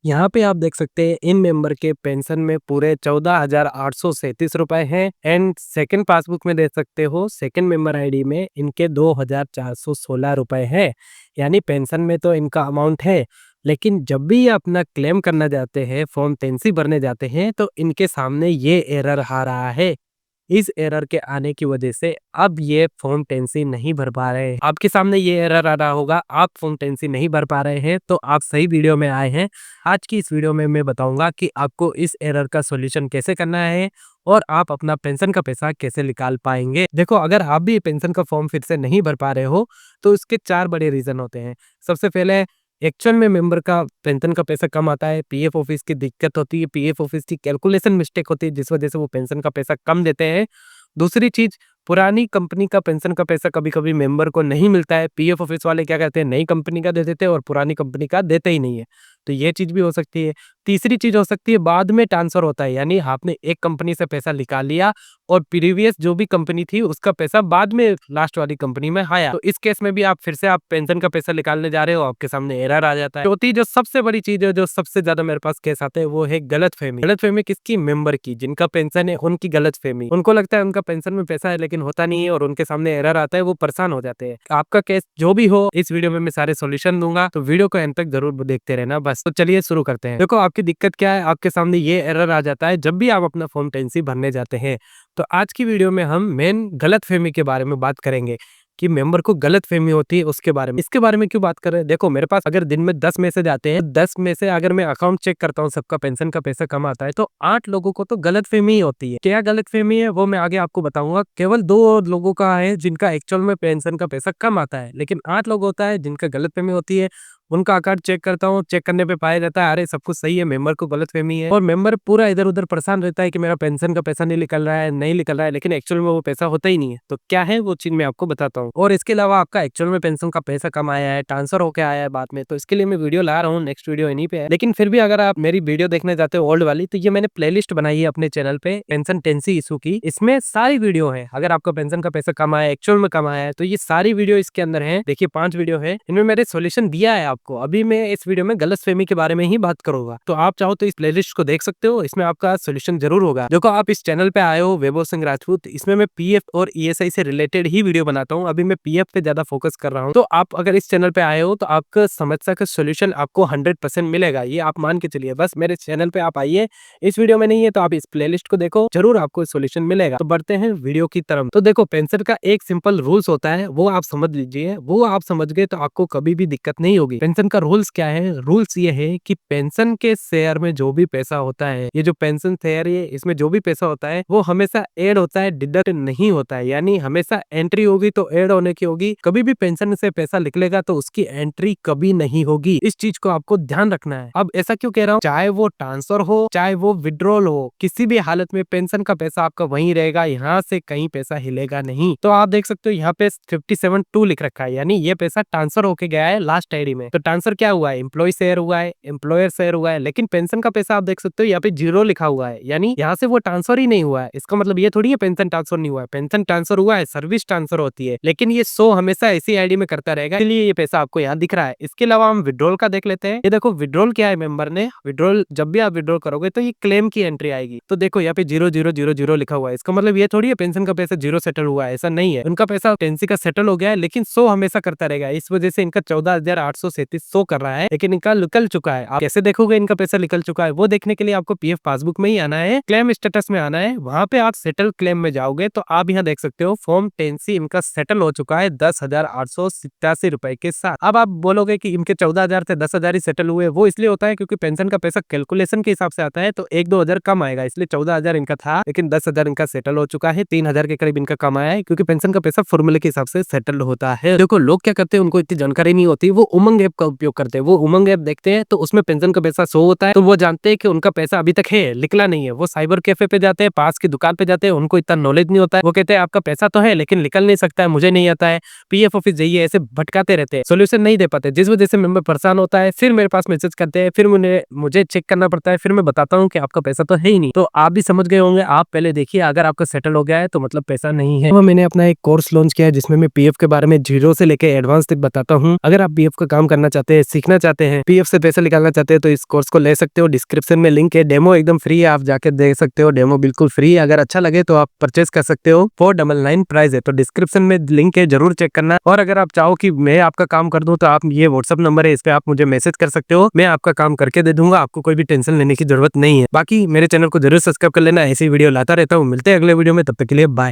यहाँ पे आप देख सकते हैं इन मेंबर के पेंशन में पूरे 14,837 रुपए हैं एंड सेकंड पासबुक में देख सकते हो सेकंड मेंबर आईडी में इनके 2,416 रुपए हैं। यानी पेंशन में तो इनका अमाउंट है, लेकिन जब भी ये अपना क्लेम करना जाते हैं, फॉर्म 10C भरने जाते हैं तो इनके सामने ये एरर आ रहा है। इस एरर के आने की वजह से अब ये फॉर्म 10C नहीं भर पा रहे हैं। आपके सामने ये एरर आ रहा होगा, आप फॉर्म 10C नहीं भर पा रहे हैं तो आप सही वीडियो में आए हैं। आज की इस वीडियो में मैं बताऊंगा कि आपको इस एरर का सॉल्यूशन कैसे करना है और आप अपना पेंशन का पैसा कैसे निकाल पाएंगे। देखो, अगर आप भी पेंशन का फॉर्म फिर से नहीं भर पा रहे हो तो इसके 4 बड़े रीजन होते हैं। सबसे पहले, एक्चुअल में मेंबर का पेंशन का पैसा कम आता है, पीएफ ऑफिस की दिक्कत होती है, पीएफ ऑफिस की कैलकुलेशन मिस्टेक होती है जिस वजह से वो पेंशन का पैसा कम देते हैं। दूसरी चीज, पुरानी कंपनी का पेंशन का पैसा कभी कभी मेंबर को नहीं मिलता है। पीएफ ऑफिस वाले क्या कहते हैं, नई कंपनी का दे देते हैं और पुरानी कंपनी का देते ही नहीं है, तो ये चीज भी हो सकती है। तीसरी चीज हो सकती है बाद में ट्रांसफर होता है, यानी आपने एक कंपनी से पैसा निकाल लिया और प्रीवियस जो भी कंपनी थी उसका पैसा बाद में लास्ट वाली कंपनी में आया, तो इस केस में भी आप फिर से आप पेंशन का पैसा निकालने जा रहे हो, आपके सामने एरर आ जाता है। चौथी जो सबसे बड़ी चीज है, जो सबसे ज्यादा मेरे पास केस आते हैं, वो है गलतफहमी। गलतफहमी किसकी? मेंबर की। जिनका पेंशन है उनकी गलतफहमी, उनको लगता है उनका पेंशन में पैसा है लेकिन होता नहीं है और उनके सामने एरर आता है, वो परेशान हो जाते हैं। आपका केस जो भी हो, इस वीडियो में मैं सारे सॉल्यूशन दूंगा, तो वीडियो को एंड तक जरूर देखते रहना बस। तो चलिए शुरू करते हैं। देखो, आपकी दिक्कत क्या है, आपके सामने ये एरर आ जाता है जब भी आप अपना फॉर्म 10C भरने जाते हैं। तो आज की वीडियो में हम मेन गलतफहमी के बारे में बात करेंगे कि मेंबर को गलतफहमी होती है उसके बारे में। इसके बारे में क्यों बात कर रहे हैं? देखो, मेरे पास अगर दिन में 10 मैसेज आते हैं, 10 में से अगर मैं अकाउंट चेक करता हूँ सबका पेंशन का पैसा कम आता है, तो 8 लोगों को तो गलतफहमी ही होती है। क्या गलतफहमी है वो मैं आगे आपको बताऊंगा। केवल 2 लोगों का है जिनका एक्चुअल में पेंशन का पैसा कम आता है, लेकिन 8 लोग होता है जिनका गलतफहमी होती है। उनका अकाउंट चेक करता हूँ, चेक करने पे पाया जाता है अरे सब कुछ सही है, मेंबर को गलतफहमी है, और मेंबर पूरा इधर उधर परेशान रहता है कि मेरा पेंशन का पैसा नहीं निकल रहा है, नहीं निकल रहा है, लेकिन एक्चुअल में वो पैसा होता ही नहीं है। तो क्या है वो चीज मैं आपको बताता हूँ। और इसके अलावा आपका एक्चुअल में पेंशन का पैसा कम आया है, ट्रांसफर होकर आया है बाद में, तो इसके लिए मैं वीडियो ला रहा हूँ, नेक्स्ट वीडियो इन्हीं पे है। लेकिन फिर भी अगर आप मेरी वीडियो देखने जाते हो ओल्ड वाली, तो ये मैंने प्लेलिस्ट बनाई है अपने चैनल पे पेंशन 10C इशू की। इसमें सारी वीडियो है। अगर आपका पेंशन का पैसा कम आया है, एक्चुअल में कम आया है, तो ये सारी वीडियो इसके अंदर है। देखिए 5 वीडियो है, इनमें मैंने सोल्यूशन दिया है आपको। अभी मैं इस वीडियो में गलतफहमी के बारे में ही बात करूंगा, तो आप चाहो तो इस प्लेलिस्ट को देख सकते हो, इसमें आपका सोल्यूशन जरूर होगा। देखो, आप इस चैनल पे आए हो वैभव सिंह राजपूत, इसमें मैं पीएफ और ईएसआई से रिलेटेड ही वीडियो बनाता हूँ। अभी मैं पीएफ पे ज्यादा फोकस कर रहा हूँ, तो आप अगर इस चैनल पे आए हो तो आपका समस्या का सोल्यूशन आपको 100% मिलेगा, ये आप मान के चलिए। बस मेरे चैनल पे आप आइए, इस वीडियो में नहीं है तो आप इस प्लेलिस्ट को देखो, जरूर आपको सोल्यूशन मिलेगा। तो बढ़ते हैं वीडियो की तरफ। तो देखो, पेंशन का एक सिंपल रूल्स होता है, वो आप समझ लीजिए। वो आप समझ गए तो आपको कभी भी दिक्कत नहीं होगी। पेंशन का रूल्स क्या है? रूल्स ये है कि पेंशन के शेयर में जो भी पैसा होता है, ये जो पेंशन शेयर है इसमें जो भी पैसा होता है वो हमेशा ऐड होता है, डिडक्ट नहीं होता है। यानी हमेशा एंट्री होगी तो ऐड होने की होगी, कभी भी पेंशन से पैसा निकलेगा तो उसकी एंट्री कभी नहीं होगी। इस चीज को आपको ध्यान रखना है। अब ऐसा क्यों कह रहा हूँ, चाहे वो ट्रांसफर हो चाहे वो विड्रॉल हो, किसी भी हालत में पेंशन का पैसा आपका वहीं रहेगा, यहाँ से कहीं पैसा हिलेगा नहीं। तो आप देख सकते हो यहाँ पे 57.2 लिख रखा है, यानी ये पैसा ट्रांसफर होके गया है लास्ट आईडी में। तो ट्रांसफर क्या हुआ है? एम्प्लॉय शेयर हुआ है, एम्प्लॉयर शेयर हुआ है, लेकिन पेंशन का पैसा आप देख सकते हो यहाँ पे 0 लिखा हुआ है, यानी यहाँ से वो ट्रांसफर ही नहीं हुआ है। इसका मतलब ये थोड़ी है पेंशन ट्रांसफर नहीं हुआ है, पेंशन ट्रांसफर हुआ है, सर्विस ट्रांसफर होती है, लेकिन ये शो हमेशा ऐसी आईडी में करता रहेगा, इसलिए ये पैसा आपको यहाँ दिख रहा है। इसके अलावा हम विड्रॉल का देख लेते हैं। ये देखो, विड्रॉल क्या है, मेंबर ने विड्रॉल जब भी आप विड्रॉल करोगे तो ये क्लेम की एंट्री आएगी। तो देखो यहाँ पे 0000 लिखा हुआ है, इसका मतलब ये थोड़ी है पेंशन का पैसा 0 सेटल हुआ है, ऐसा नहीं है। उनका पैसा 10C का सेटल हो गया है, लेकिन शो हमेशा करता रहेगा, इस वजह से इनका 14,837 शो कर रहा है, लेकिन इनका निकल चुका है। आप कैसे देखोगे इनका पैसा निकल चुका है? वो देखने के लिए आपको पीएफ पासबुक में ही आना है, क्लेम स्टेटस में आना है, वहां पे आप सेटल क्लेम में जाओगे तो आप यहाँ देख सकते हो फॉर्म 10C इनका सेटल हो चुका है 10,887 रुपए के साथ। अब आप बोलोगे कि इनके 14,000 से 10,000 ही सेटल हुए, वो इसलिए होता है क्योंकि पेंशन का पैसा कैलकुलेशन के हिसाब से आता है, तो 1-2 हजार कम आएगा, इसलिए 14,000 इनका था, लेकिन 10,000 इनका सेटल हो चुका है। 3,000 के करीब इनका कम आया है, क्योंकि पेंशन का पैसा फॉर्मूले के हिसाब से सेटल होता है। देखो, लोग क्या करते हैं, उनको इतनी जानकारी नहीं होती, वो उमंग ऐप का उपयोग करते हैं। वो उमंग ऐप देखते हैं तो उसमें पेंशन का पैसा शो होता है, तो वो जानते हैं कि उनका पैसा अभी तक है, निकला नहीं है। वो साइबर कैफे पे जाते हैं, पास की दुकान पे जाते हैं, उनको इतना नॉलेज नहीं होता है, वो कहते हैं आपका पैसा तो है लेकिन निकल नहीं सकता है, मुझे नहीं आता है, पीएफ ऑफिस जाइए, ऐसे भटकाते रहते हैं, सोल्यूशन नहीं दे पाते, जिस वजह से मेंबर परेशान होता है। फिर मेरे पास मैसेज करते हैं, फिर मुझे चेक करना पड़ता है, फिर मैं बताता हूँ कि आपका पैसा तो है ही नहीं। तो आप भी समझ गए होंगे, आप पहले देखिए, अगर आपका सेटल हो गया है तो मतलब पैसा नहीं है। तो मैंने अपना एक कोर्स लॉन्च किया है जिसमें मैं पीएफ के बारे में 0 से लेकर एडवांस तक बताता हूँ। अगर आप पीएफ का काम करना जानना चाहते हैं, सीखना चाहते हैं, पीएफ से पैसे निकालना चाहते हैं तो इस कोर्स को ले सकते हो। डिस्क्रिप्शन में लिंक है, डेमो एकदम फ्री है, आप जाके देख सकते हो, डेमो बिल्कुल फ्री है। अगर अच्छा लगे तो आप परचेस कर सकते हो। 499 प्राइस है, तो डिस्क्रिप्शन में लिंक है, जरूर चेक करना। और अगर आप चाहो कि मैं आपका काम कर दूं तो आप, ये व्हाट्सअप नंबर है, इस पे आप मुझे मैसेज कर सकते हो, मैं आपका काम करके दे दूंगा, आपको कोई भी टेंशन लेने की जरूरत नहीं है। बाकी मेरे चैनल को जरूर सब्सक्राइब कर लेना, ऐसी वीडियो लाता रहता हूँ। मिलते हैं अगले वीडियो में, तब तक के लिए बाय।